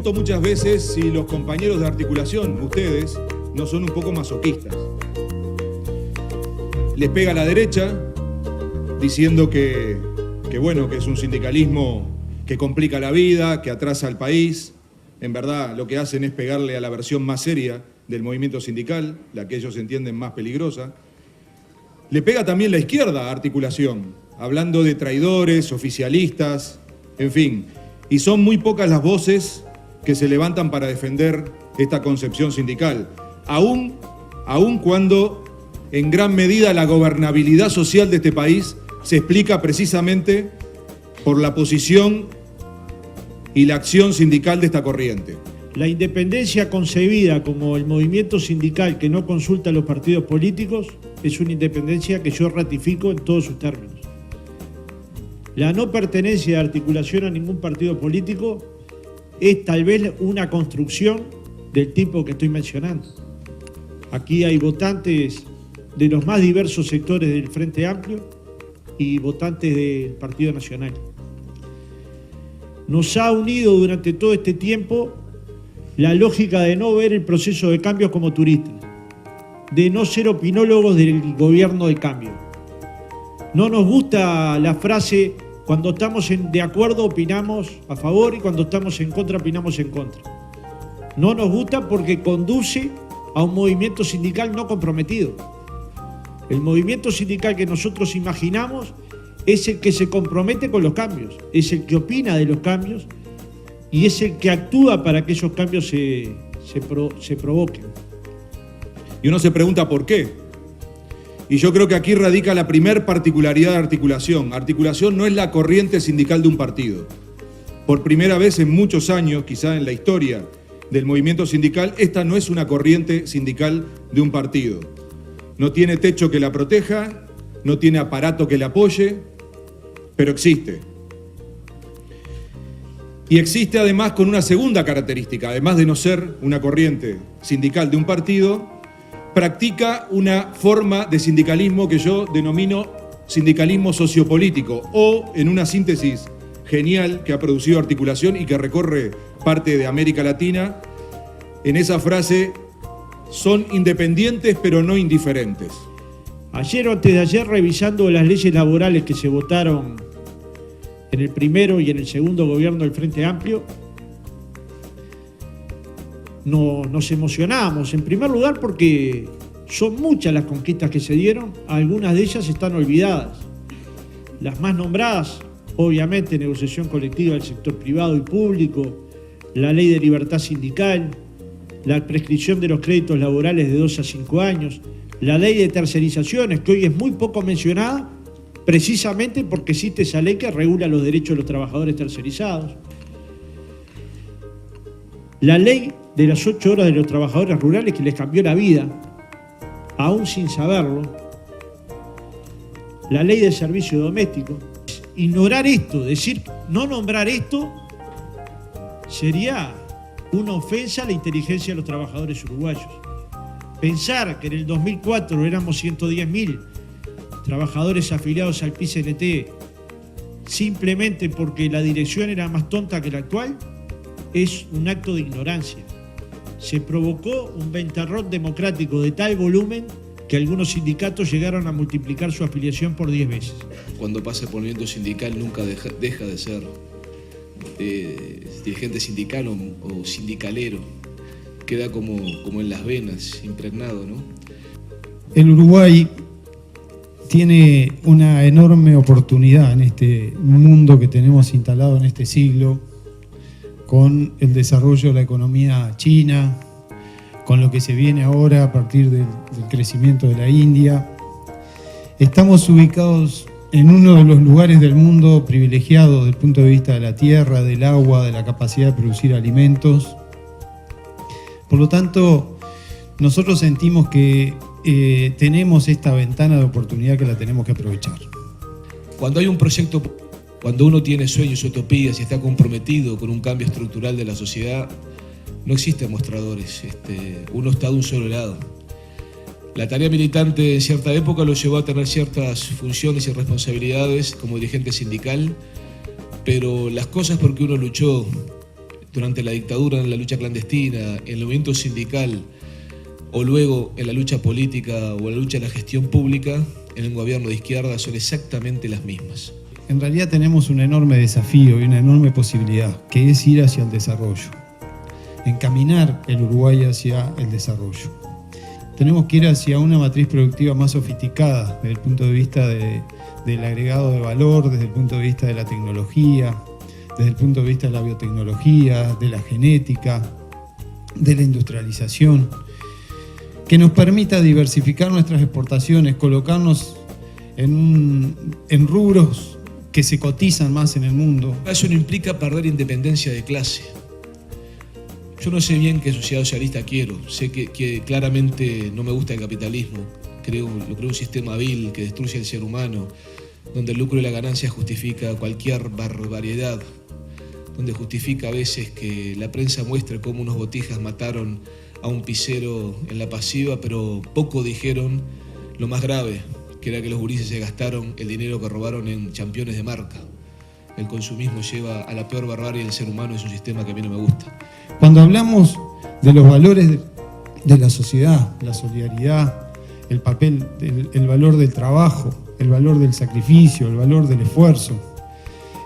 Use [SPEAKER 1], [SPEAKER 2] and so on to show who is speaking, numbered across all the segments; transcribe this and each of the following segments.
[SPEAKER 1] pregunto muchas veces si los compañeros de articulación, ustedes, no son un poco masoquistas. Les pega a la derecha diciendo que es un sindicalismo que complica la vida, que atrasa al país. En verdad, lo que hacen es pegarle a la versión más seria del movimiento sindical, la que ellos entienden más peligrosa. Le pega también la izquierda a articulación, hablando de traidores, oficialistas, en fin. Y son muy pocas las voces que se levantan para defender esta concepción sindical, aun cuando en gran medida la gobernabilidad social de este país se explica precisamente por la posición y la acción sindical de esta corriente.
[SPEAKER 2] La independencia concebida como el movimiento sindical que no consulta a los partidos políticos es una independencia que yo ratifico en todos sus términos. La no pertenencia de articulación a ningún partido político es tal vez una construcción del tipo que estoy mencionando. Aquí hay votantes de los más diversos sectores del Frente Amplio y votantes del Partido Nacional. Nos ha unido durante todo este tiempo la lógica de no ver el proceso de cambio como turistas, de no ser opinólogos del gobierno de cambio. No nos gusta la frase: cuando estamos de acuerdo opinamos a favor y cuando estamos en contra opinamos en contra. No nos gusta porque conduce a un movimiento sindical no comprometido. El movimiento sindical que nosotros imaginamos es el que se compromete con los cambios, es el que opina de los cambios y es el que actúa para que esos cambios se provoquen.
[SPEAKER 1] Y uno se pregunta por qué. Y yo creo que aquí radica la primer particularidad de articulación. Articulación no es la corriente sindical de un partido. Por primera vez en muchos años, quizá en la historia del movimiento sindical, esta no es una corriente sindical de un partido. No tiene techo que la proteja, no tiene aparato que la apoye, pero existe. Y existe además con una segunda característica: además de no ser una corriente sindical de un partido, practica una forma de sindicalismo que yo denomino sindicalismo sociopolítico, o, en una síntesis genial que ha producido articulación y que recorre parte de América Latina, en esa frase: son independientes pero no indiferentes.
[SPEAKER 2] Ayer o antes de ayer, revisando las leyes laborales que se votaron en el primero y en el segundo gobierno del Frente Amplio, nos emocionamos, en primer lugar porque son muchas las conquistas que se dieron, algunas de ellas están olvidadas. Las más nombradas, obviamente, negociación colectiva del sector privado y público, la ley de libertad sindical, la prescripción de los créditos laborales de 2 a 5 años, la ley de tercerizaciones, que hoy es muy poco mencionada, precisamente porque existe esa ley que regula los derechos de los trabajadores tercerizados. La ley de las 8 horas de los trabajadores rurales, que les cambió la vida, aún sin saberlo. La ley de servicio doméstico. Ignorar esto, decir, no nombrar esto, sería una ofensa a la inteligencia de los trabajadores uruguayos. Pensar que en el 2004 éramos 110.000 trabajadores afiliados al PIT-CNT simplemente porque la dirección era más tonta que la actual es un acto de ignorancia. Se provocó un ventarrón democrático de tal volumen que algunos sindicatos llegaron a multiplicar su afiliación por 10 veces.
[SPEAKER 3] Cuando pasa por el movimiento sindical nunca deja de ser dirigente sindical o sindicalero. Queda como en las venas, impregnado, ¿no?
[SPEAKER 4] El Uruguay tiene una enorme oportunidad en este mundo que tenemos instalado en este siglo, con el desarrollo de la economía china, con lo que se viene ahora a partir del crecimiento de la India. Estamos ubicados en uno de los lugares del mundo privilegiados desde el punto de vista de la tierra, del agua, de la capacidad de producir alimentos. Por lo tanto, nosotros sentimos que tenemos esta ventana de oportunidad que la tenemos que aprovechar.
[SPEAKER 3] Cuando hay un proyecto, cuando uno tiene sueños, utopías y está comprometido con un cambio estructural de la sociedad, no existen mostradores, uno está de un solo lado. La tarea militante en cierta época lo llevó a tener ciertas funciones y responsabilidades como dirigente sindical, pero las cosas por que uno luchó durante la dictadura en la lucha clandestina, en el movimiento sindical o luego en la lucha política o en la lucha de la gestión pública, en el gobierno de izquierda son exactamente las mismas.
[SPEAKER 4] En realidad tenemos un enorme desafío y una enorme posibilidad, que es ir hacia el desarrollo, encaminar el Uruguay hacia el desarrollo. Tenemos que ir hacia una matriz productiva más sofisticada desde el punto de vista del agregado de valor, desde el punto de vista de la tecnología, desde el punto de vista de la biotecnología, de la genética, de la industrialización, que nos permita diversificar nuestras exportaciones, colocarnos en rubros que se cotizan más en el mundo.
[SPEAKER 3] Eso no implica perder independencia de clase. Yo no sé bien qué sociedad socialista quiero, sé que claramente no me gusta el capitalismo, creo un sistema vil que destruye al ser humano, donde el lucro y la ganancia justifica cualquier barbaridad, donde justifica a veces que la prensa muestre cómo unos botijas mataron a un pisero en la pasiva, pero poco dijeron lo más grave, que era que los gurises se gastaron el dinero que robaron en championes de marca. El consumismo lleva a la peor barbarie del ser humano, es un sistema que a mí no me gusta.
[SPEAKER 4] Cuando hablamos de los valores de la sociedad, la solidaridad, el papel, el valor del trabajo, el valor del sacrificio, el valor del esfuerzo,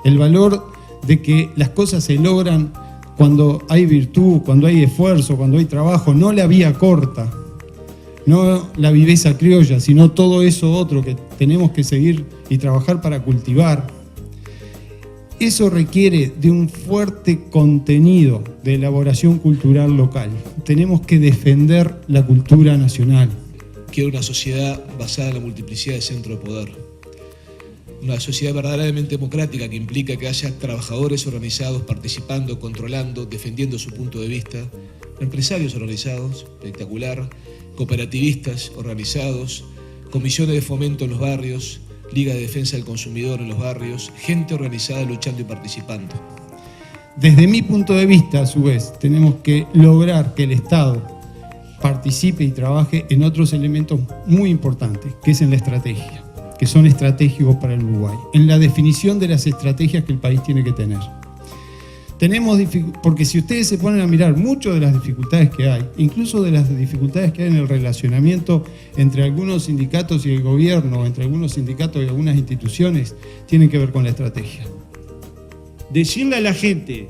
[SPEAKER 4] el valor de que las cosas se logran cuando hay virtud, cuando hay esfuerzo, cuando hay trabajo, no la vía corta, no la viveza criolla, sino todo eso otro que tenemos que seguir y trabajar para cultivar. Eso requiere de un fuerte contenido de elaboración cultural local. Tenemos que defender la cultura nacional.
[SPEAKER 3] Quiero una sociedad basada en la multiplicidad de centros de poder. Una sociedad verdaderamente democrática que implica que haya trabajadores organizados participando, controlando, defendiendo su punto de vista, empresarios organizados, espectacular, cooperativistas organizados, comisiones de fomento en los barrios, Liga de Defensa del Consumidor en los barrios, gente organizada luchando y participando.
[SPEAKER 4] Desde mi punto de vista, a su vez, tenemos que lograr que el Estado participe y trabaje en otros elementos muy importantes, que es en la estrategia, que son estratégicos para el Uruguay, en la definición de las estrategias que el país tiene que tener. Porque si ustedes se ponen a mirar muchas de las dificultades que hay, incluso de las dificultades que hay en el relacionamiento entre algunos sindicatos y el gobierno, entre algunos sindicatos y algunas instituciones, tienen que ver con la estrategia.
[SPEAKER 2] Decirle a la gente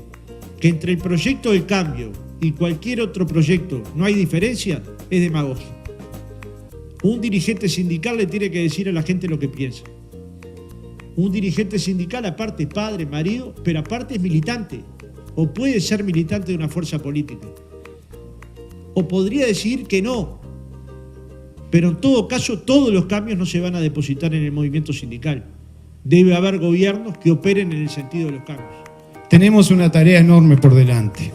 [SPEAKER 2] que entre el proyecto del cambio y cualquier otro proyecto no hay diferencia es demagogia. Un dirigente sindical le tiene que decir a la gente lo que piensa. Un dirigente sindical aparte es padre, marido, pero aparte es militante. O puede ser militante de una fuerza política. O podría decir que no. Pero en todo caso, todos los cambios no se van a depositar en el movimiento sindical. Debe haber gobiernos que operen en el sentido de los cambios.
[SPEAKER 4] Tenemos una tarea enorme por delante.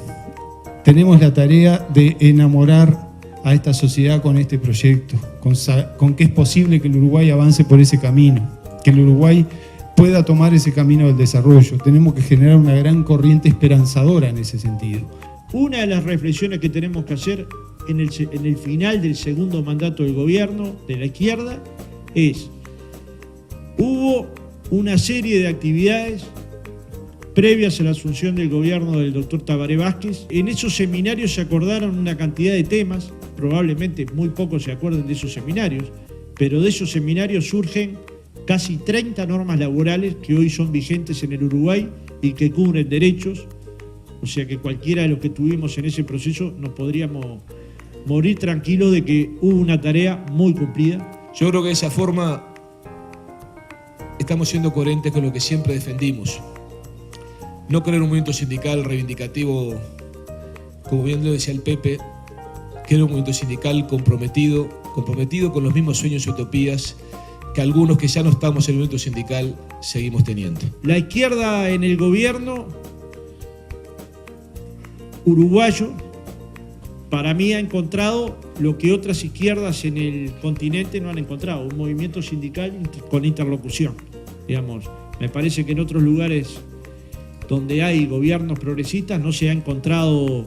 [SPEAKER 4] Tenemos la tarea de enamorar a esta sociedad con este proyecto, con que es posible que el Uruguay avance por ese camino, que el Uruguay pueda tomar ese camino del desarrollo. Tenemos que generar una gran corriente esperanzadora en ese sentido.
[SPEAKER 2] Una de las reflexiones que tenemos que hacer en el final del segundo mandato del gobierno de la izquierda es: hubo una serie de actividades previas a la asunción del gobierno del doctor Tabaré Vázquez. En esos seminarios se acordaron una cantidad de temas, probablemente muy pocos se acuerden de esos seminarios, pero de esos seminarios surgen casi 30 normas laborales que hoy son vigentes en el Uruguay y que cubren derechos, o sea que cualquiera de los que estuvimos en ese proceso nos podríamos morir tranquilos de que hubo una tarea muy cumplida.
[SPEAKER 3] Yo creo que de esa forma estamos siendo coherentes con lo que siempre defendimos. No creer un movimiento sindical reivindicativo, como bien lo decía el Pepe, creer un movimiento sindical comprometido con los mismos sueños y utopías que algunos que ya no estamos en el movimiento sindical seguimos teniendo.
[SPEAKER 2] La izquierda en el gobierno uruguayo, para mí, ha encontrado lo que otras izquierdas en el continente no han encontrado, un movimiento sindical con interlocución. Digamos, me parece que en otros lugares donde hay gobiernos progresistas no se ha encontrado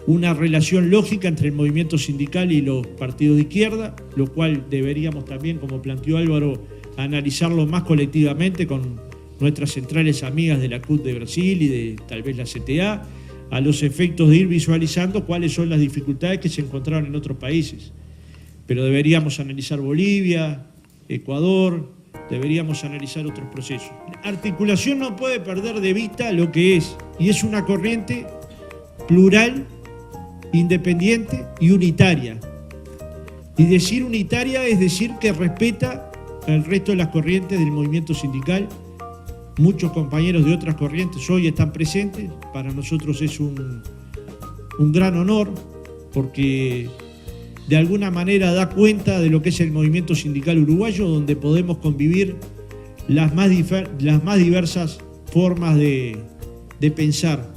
[SPEAKER 2] una relación lógica entre el movimiento sindical y los partidos de izquierda, lo cual deberíamos también, como planteó Álvaro, analizarlo más colectivamente con nuestras centrales amigas de la CUT de Brasil y de tal vez la CTA, a los efectos de ir visualizando cuáles son las dificultades que se encontraron en otros países. Pero deberíamos analizar Bolivia, Ecuador, deberíamos analizar otros procesos. La articulación no puede perder de vista lo que es, y es una corriente plural, independiente y unitaria. Y decir unitaria es decir que respeta el resto de las corrientes del movimiento sindical. Muchos compañeros de otras corrientes hoy están presentes. Para nosotros es un gran honor, porque de alguna manera da cuenta de lo que es el movimiento sindical uruguayo, donde podemos convivir las más diversas formas de pensar.